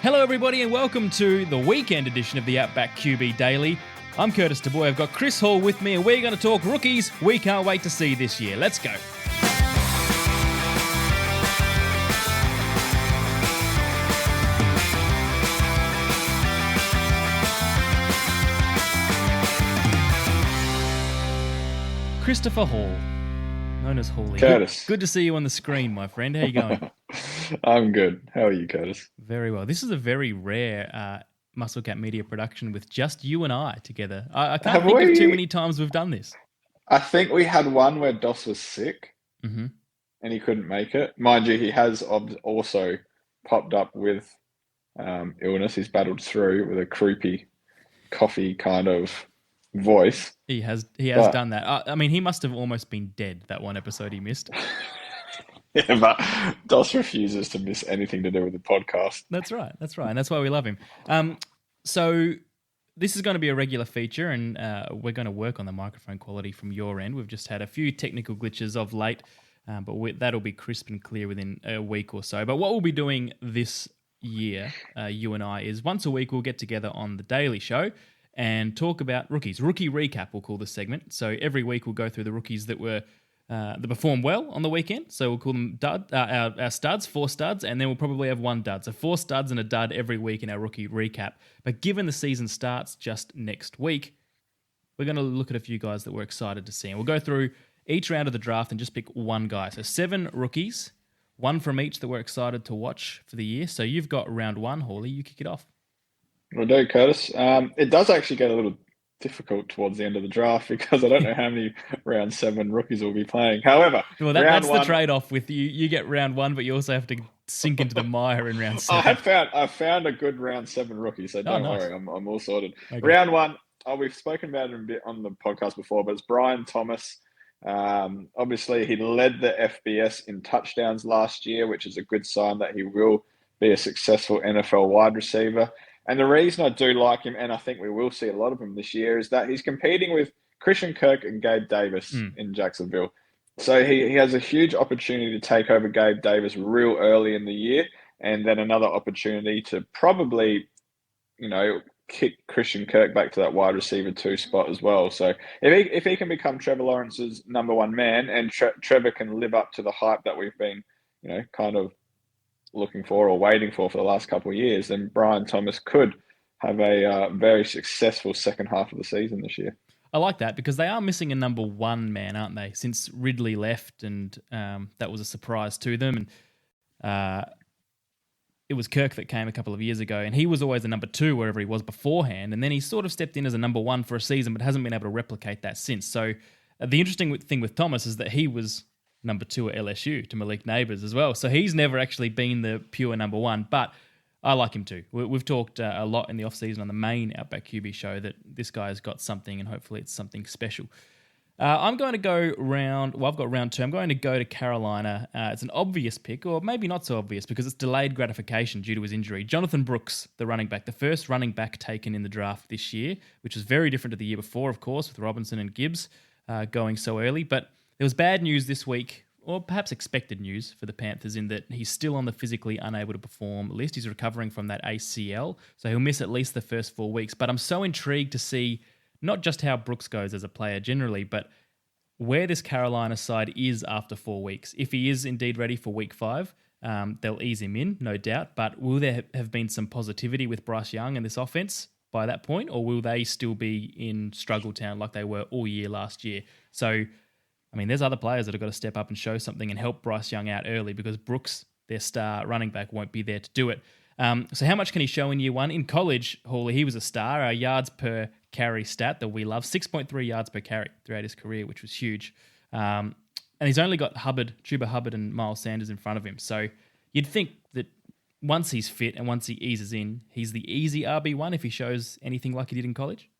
Hello everybody and welcome to the weekend edition of the Outback QB Daily. I'm Curtis DeBoy, I've got Chris Hall with me and we're going to talk rookies we can't wait to see this year. Let's go. Christopher Hall, known as Hawley. Curtis. Good to see you on the screen, my friend. How you going? I'm good. How are you, Curtis? Very well. This is a very rare Muscle Cat Media production with just you and I together. I can't think of too many times we've done this. I think we had one where Doss was sick and he couldn't make it. Mind you, he has also popped up with illness. He's battled through with a croupy, coffee kind of voice. He has done that. I mean, he must have almost been dead that one episode he missed. Yeah, but Doss refuses to miss anything to do with the podcast. That's right. And that's why we love him. So this is going to be a regular feature and we're going to work on the microphone quality from your end. We've just had a few technical glitches of late, but that'll be crisp and clear within a week or so. But what we'll be doing this year, you and I, is once a week we'll get together on the Daily Show and talk about rookies. Rookie recap, we'll call this segment. So every week we'll go through the rookies that performed well on the weekend. So we'll call them our studs, 4 studs, and then we'll probably have 1 dud. So 4 studs and a dud every week in our rookie recap. But given the season starts just next week, we're going to look at a few guys that we're excited to see. And we'll go through each round of the draft and just pick 1 guy. So 7 rookies, 1 from each that we're excited to watch for the year. So you've got round 1, Hawley. You kick it off. Will do, Curtis. It does actually get a little difficult towards the end of the draft because I don't know how many round 7 rookies will be playing. However, that's the trade-off with you. You get round 1, but you also have to sink into the mire in round 7. I found a good round 7 rookie, so don't worry, I'm all sorted. Okay. Round 1, we've spoken about it a bit on the podcast before, but it's Brian Thomas. Obviously, he led the FBS in touchdowns last year, which is a good sign that he will be a successful NFL wide receiver. And the reason I do like him, and I think we will see a lot of him this year, is that he's competing with Christian Kirk and Gabe Davis in Jacksonville. So he has a huge opportunity to take over Gabe Davis real early in the year, and then another opportunity to probably, kick Christian Kirk back to that wide receiver 2 spot as well. So if he can become Trevor Lawrence's number 1 man, and Trevor can live up to the hype that we've been, kind of looking for or waiting for the last couple of years, then Brian Thomas could have a very successful second half of the season this year. I like that because they are missing a number 1 man, aren't they? Since Ridley left, and that was a surprise to them. And it was Kirk that came a couple of years ago, and he was always a number 2 wherever he was beforehand. And then he sort of stepped in as a number 1 for a season, but hasn't been able to replicate that since. So the interesting thing with Thomas is that he was number 2 at LSU to Malik Neighbors as well. So he's never actually been the pure number 1, but I like him too. We've talked a lot in the offseason on the main Outback QB show that this guy's got something, and hopefully it's something special. I'm going to go I've got round 2. I'm going to go to Carolina. It's an obvious pick, or maybe not so obvious because it's delayed gratification due to his injury. Jonathan Brooks, the running back, the first running back taken in the draft this year, which is very different to the year before, of course, with Robinson and Gibbs going so early. But there was bad news this week, or perhaps expected news for the Panthers, in that he's still on the physically unable to perform list. He's recovering from that ACL, so he'll miss at least the first 4 weeks. But I'm so intrigued to see not just how Brooks goes as a player generally, but where this Carolina side is after 4 weeks. If he is indeed ready for week 5, they'll ease him in, no doubt. But will there have been some positivity with Bryce Young and this offense by that point, or will they still be in struggle town like they were all year last year? So, I mean, there's other players that have got to step up and show something and help Bryce Young out early because Brooks, their star running back, won't be there to do it. So how much can he show in year 1? In college, Hawley, he was a star. Our yards per carry stat that we love, 6.3 yards per carry throughout his career, which was huge. And he's only got Chuba Hubbard and Miles Sanders in front of him. So you'd think that once he's fit and once he eases in, he's the easy RB1 if he shows anything like he did in college.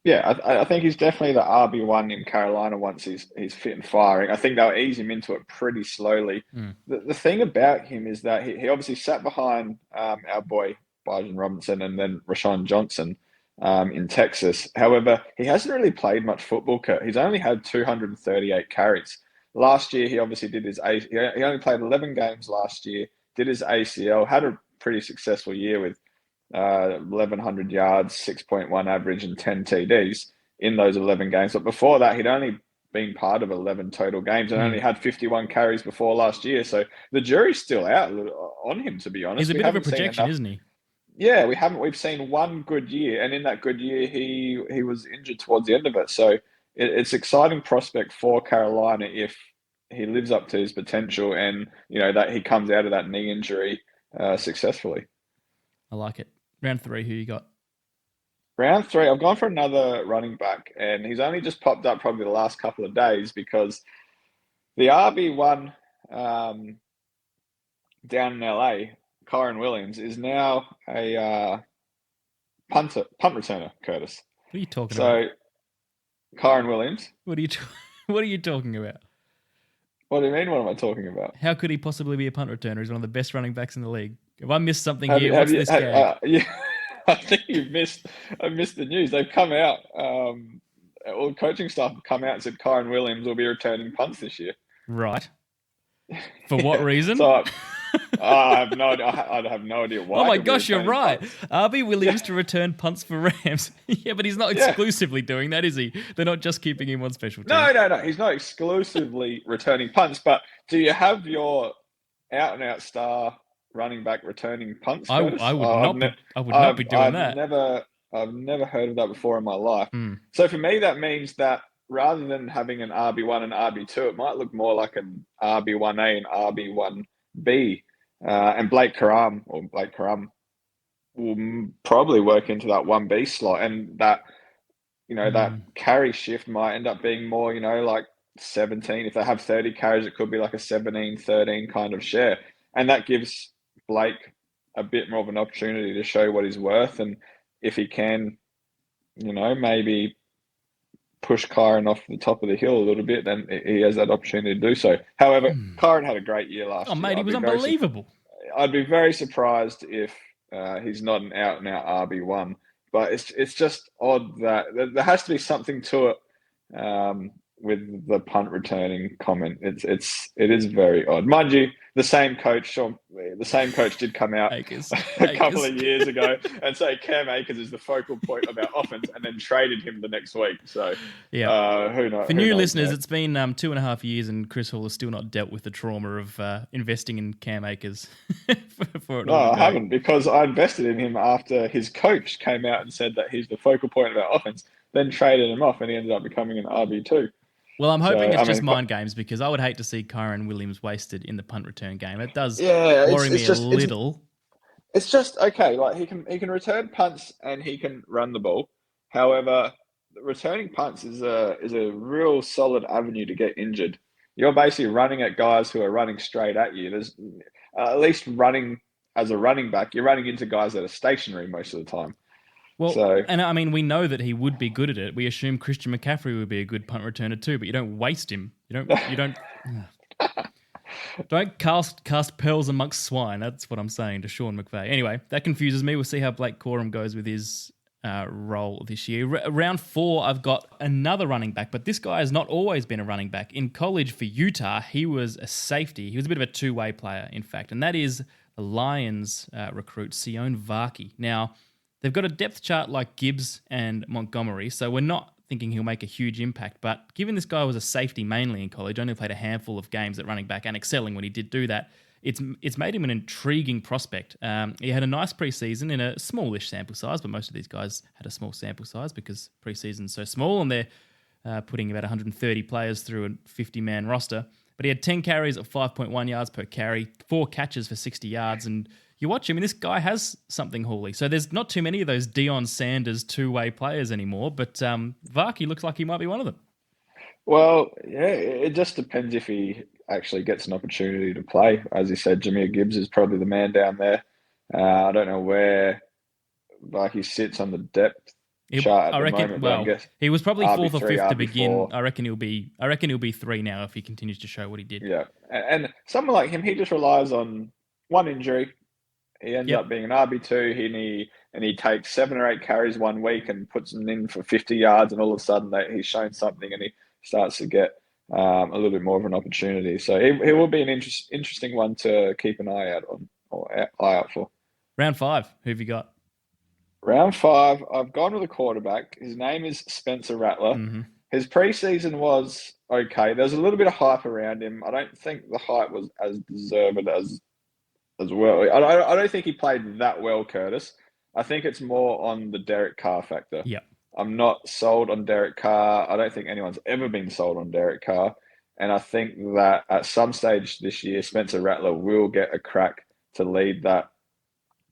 Yeah, I think he's definitely the RB1 in Carolina once he's fit and firing. I think they'll ease him into it pretty slowly. The thing about him is that he obviously sat behind our boy Bijan Robinson and then Rashawn Johnson in Texas. However, he hasn't really played much football, Curt. He's only had 238 carries. Last year, he obviously did he only played 11 games last year, did his ACL, had a pretty successful year with 1,100 yards, 6.1 average, and 10 TDs in those 11 games. But before that, he'd only been part of 11 total games and only had 51 carries before last year. So the jury's still out on him, to be honest. He's a bit of a projection, isn't he? Yeah, we've seen one good year, and in that good year, he was injured towards the end of it. So it's exciting prospect for Carolina if he lives up to his potential, and that he comes out of that knee injury successfully. I like it. Round 3, who you got? Round 3, I've gone for another running back, and he's only just popped up probably the last couple of days because the RB1 down in LA, Kyren Williams, is now a punt returner, Curtis. What are you talking about? So, Kyren Williams. What are you talking about? What do you mean? What am I talking about? How could he possibly be a punt returner? He's one of the best running backs in the league. If I missed something here, what's this gag? Yeah, I think I missed the news. They've come out. All the coaching staff have come out and said Kyren Williams will be returning punts this year. Right. For what reason? So I have no idea. I have no idea why. Oh my gosh, you're right. RB Williams to return punts for Rams. Yeah, but he's not exclusively doing that, is he? They're not just keeping him on special teams. No. He's not exclusively returning punts. But do you have your out-and-out star running back returning punts? I would not be doing that. I've never heard of that before in my life. So for me, that means that rather than having an RB1 and RB2, it might look more like an RB1A and RB1B. And Blake Karam will probably work into that 1B slot. And that, that carry shift might end up being more, like 17. If they have 30 carries, it could be like a 17, 13 kind of share. And that gives Blake a bit more of an opportunity to show what he's worth. And if he can, maybe push Kyren off the top of the hill a little bit, then he has that opportunity to do so. However, Kyren had a great year last year. Oh, mate, he was unbelievable. I'd be very surprised if he's not an out-and-out RB1. But it's just odd that there has to be something to it with the punt returning comment. It is very odd. Mind you, the same coach did come out a couple of years ago and say Cam Akers is the focal point of our offense, and then traded him the next week. So who knows? For new listeners, it's been 2.5 years, and Chris Hall has still not dealt with the trauma of investing in Cam Akers. I haven't, because I invested in him after his coach came out and said that he's the focal point of our offense, then traded him off, and he ended up becoming an RB2. Well, I'm hoping it's just mind games, because I would hate to see Kyren Williams wasted in the punt return game. It does worry me a little. It's just okay. Like he can return punts and he can run the ball. However, returning punts is a real solid avenue to get injured. You're basically running at guys who are running straight at you. There's at least running as a running back, you're running into guys that are stationary most of the time. Well, and I mean, we know that he would be good at it. We assume Christian McCaffrey would be a good punt returner too, but you don't waste him. You don't cast pearls amongst swine. That's what I'm saying to Sean McVay. Anyway, that confuses me. We'll see how Blake Corum goes with his role this year. Round 4, I've got another running back, but this guy has not always been a running back. In college for Utah, he was a safety. He was a bit of a two-way player, in fact, and that is the Lions recruit, Sion Varkey. Now, they've got a depth chart like Gibbs and Montgomery, so we're not thinking he'll make a huge impact. But given this guy was a safety mainly in college, only played a handful of games at running back and excelling when he did do that, it's made him an intriguing prospect. He had a nice preseason in a smallish sample size, but most of these guys had a small sample size because preseason's so small, and they're putting about 130 players through a 50-man roster. But he had 10 carries of 5.1 yards per carry, 4 catches for 60 yards, and you watch him, and this guy has something, Hawley. So there's not too many of those Deion Sanders two-way players anymore, but Varkey looks like he might be one of them. Well, yeah, it just depends if he actually gets an opportunity to play. As you said, Jahmyr Gibbs is probably the man down there. I don't know where Varkey sits on the depth chart at the moment. Well, I guess he was probably RB4, 4th or 5th to begin. RB4. I reckon he'll be 3 now if he continues to show what he did. Yeah, and someone like him, he just relies on one injury. He ends up being an RB2. He takes 7 or 8 carries one week and puts them in for 50 yards, and all of a sudden he's shown something, and he starts to get a little bit more of an opportunity. So he will be an interesting one to keep an eye out on, or eye out for. Round 5, who have you got? Round 5, I've gone with a quarterback. His name is Spencer Rattler. Mm-hmm. His preseason was okay. There's a little bit of hype around him. I don't think the hype was as deserved as well. I don't think he played that well, Curtis. I think it's more on the Derek Carr factor. Yep. I'm not sold on Derek Carr. I don't think anyone's ever been sold on Derek Carr. And I think that at some stage this year, Spencer Rattler will get a crack to lead that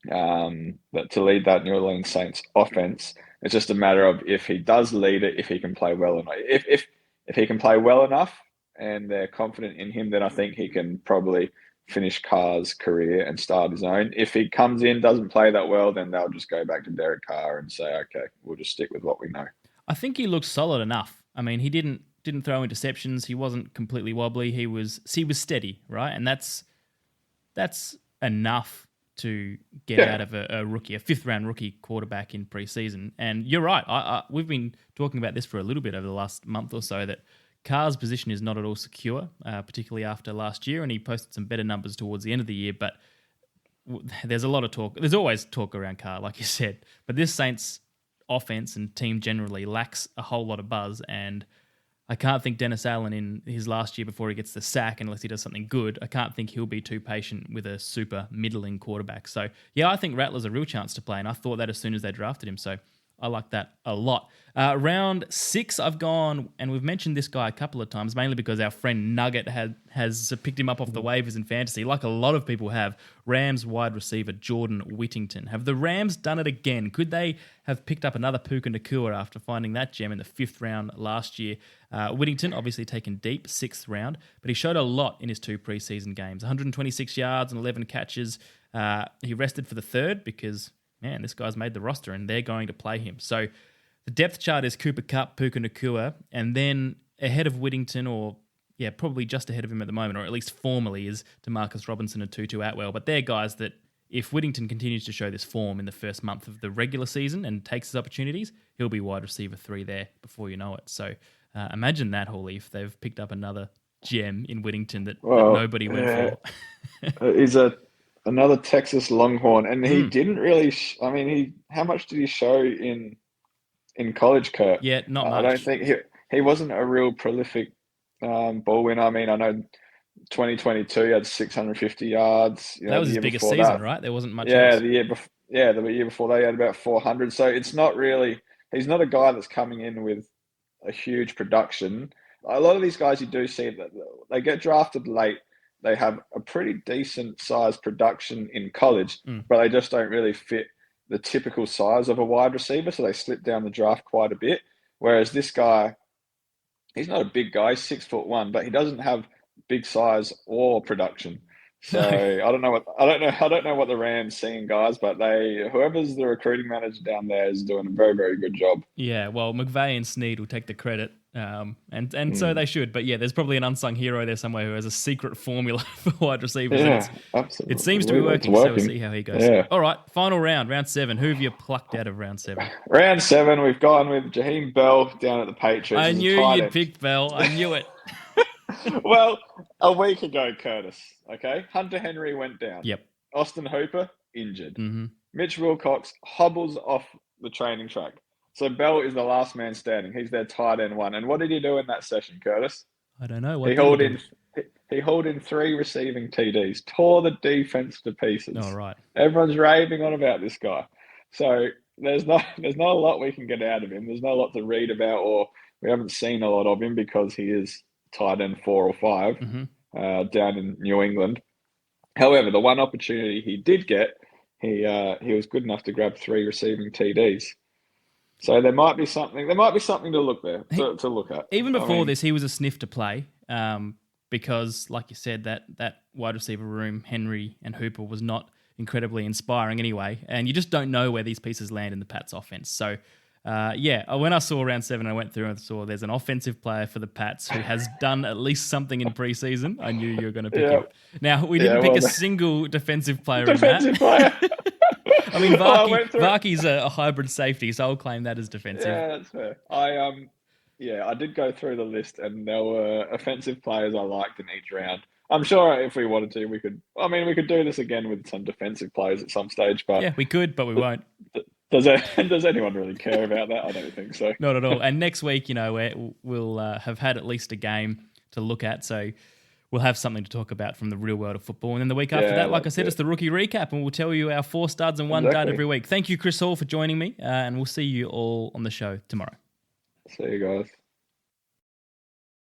New Orleans Saints offense. It's just a matter of if he does lead it, if he can play well enough. If he can play well enough and they're confident in him, then I think he can probably finish Carr's career and start his own. If he comes in, doesn't play that well, then they'll just go back to Derek Carr and say, okay, we'll just stick with what we know. I think he looked solid enough. I mean, he didn't throw interceptions. He wasn't completely wobbly. He was steady, right? And that's enough to get out of a rookie, a 5th-round rookie quarterback in preseason. And you're right. We've been talking about this for a little bit over the last month or so, that Carr's position is not at all secure, particularly after last year, and he posted some better numbers towards the end of the year. But there's a lot of talk. There's always talk around Carr, like you said. But this Saints offense and team generally lacks a whole lot of buzz, and I can't think Dennis Allen in his last year before he gets the sack, unless he does something good, I can't think he'll be too patient with a super middling quarterback. So, yeah, I think Rattler's a real chance to play, and I thought that as soon as they drafted him. So I like that a lot. Round 6, I've gone, and we've mentioned this guy a couple of times, mainly because our friend Nugget has picked him up off the waivers in fantasy, like a lot of people have. Rams wide receiver Jordan Whittington. Have the Rams done it again? Could they have picked up another Puka Nacua after finding that gem in the 5th round last year? Whittington, obviously taken deep, 6th round, but he showed a lot in his 2 preseason games. 126 yards and 11 catches. He rested for the 3rd because, man, this guy's made the roster and they're going to play him. So the depth chart is Cooper Kupp, Puka Nacua, and then ahead of Whittington, or probably just ahead of him at the moment, or at least formally, is DeMarcus Robinson and Tutu Atwell. But they're guys that if Whittington continues to show this form in the first month of the regular season and takes his opportunities, he'll be wide receiver 3 there before you know it. So imagine that, Hawley, if they've picked up another gem in Whittington that nobody went for. He's another Texas Longhorn, and he didn't really. How much did he show in college, Curt? Yeah, not much. I don't think he wasn't a real prolific ball winner. I mean, I know 2022 he had 650 yards. That was his biggest season, right? There wasn't much. Yeah, the year before that he had about 400. So it's not really. He's not a guy that's coming in with a huge production. A lot of these guys you do see that they get drafted late. They have a pretty decent size production in college, but they just don't really fit the typical size of a wide receiver. So they slip down the draft quite a bit. Whereas this guy, he's not a big guy, he's 6'1", but he doesn't have big size or production. So I don't know what the Rams seeing, guys, but whoever's the recruiting manager down there is doing a very, very good job. Yeah, well, McVay and Snead will take the credit, and so they should. But yeah, there's probably an unsung hero there somewhere who has a secret formula for wide receivers. Yeah, absolutely. It seems to be working, so we'll see how he goes. Yeah. All right, final round, round 7. Who have you plucked out of round 7? Round 7, we've gone with Jaheim Bell down at the Patriots. I knew you'd picked Bell. I knew it. Well, a week ago, Curtis, okay? Hunter Henry went down. Yep. Austin Hooper, injured. Mm-hmm. Mitch Wilcox hobbles off the training track. So Bell is the last man standing. He's their tight end 1. And what did he do in that session, Curtis? I don't know. He hauled in 3 receiving TDs, tore the defense to pieces. Oh, right. Everyone's raving on about this guy. So there's not a lot we can get out of him. There's not a lot to read about, or we haven't seen a lot of him because he is tight end 4 or 5 down in New England. However, the one opportunity he did get, he was good enough to grab 3 receiving TDs. So there might be something. There might be something to look there to look at. Even before this, he was a sniff to play because, like you said, that wide receiver room, Henry and Hooper, was not incredibly inspiring anyway. And you just don't know where these pieces land in the Pats offense. So. When I saw round 7, I went through and saw there's an offensive player for the Pats who has done at least something in preseason. I knew you were going to pick him. Now, we didn't pick a single defensive player in that. I mean, Varky's a hybrid safety, so I'll claim that as defensive. Yeah, that's fair. I did go through the list, and there were offensive players I liked in each round. I'm sure if we wanted to, we could. I mean, we could do this again with some defensive players at some stage. But Yeah, we could, but we won't. does anyone really care about that? I don't think so. Not at all. And next week, we'll have had at least a game to look at, so we'll have something to talk about from the real world of football. And then the week after that, like I said, it's the rookie recap, and we'll tell you our 4 studs and 1 dud every week. Thank you, Chris Hall, for joining me, and we'll see you all on the show tomorrow. See you guys.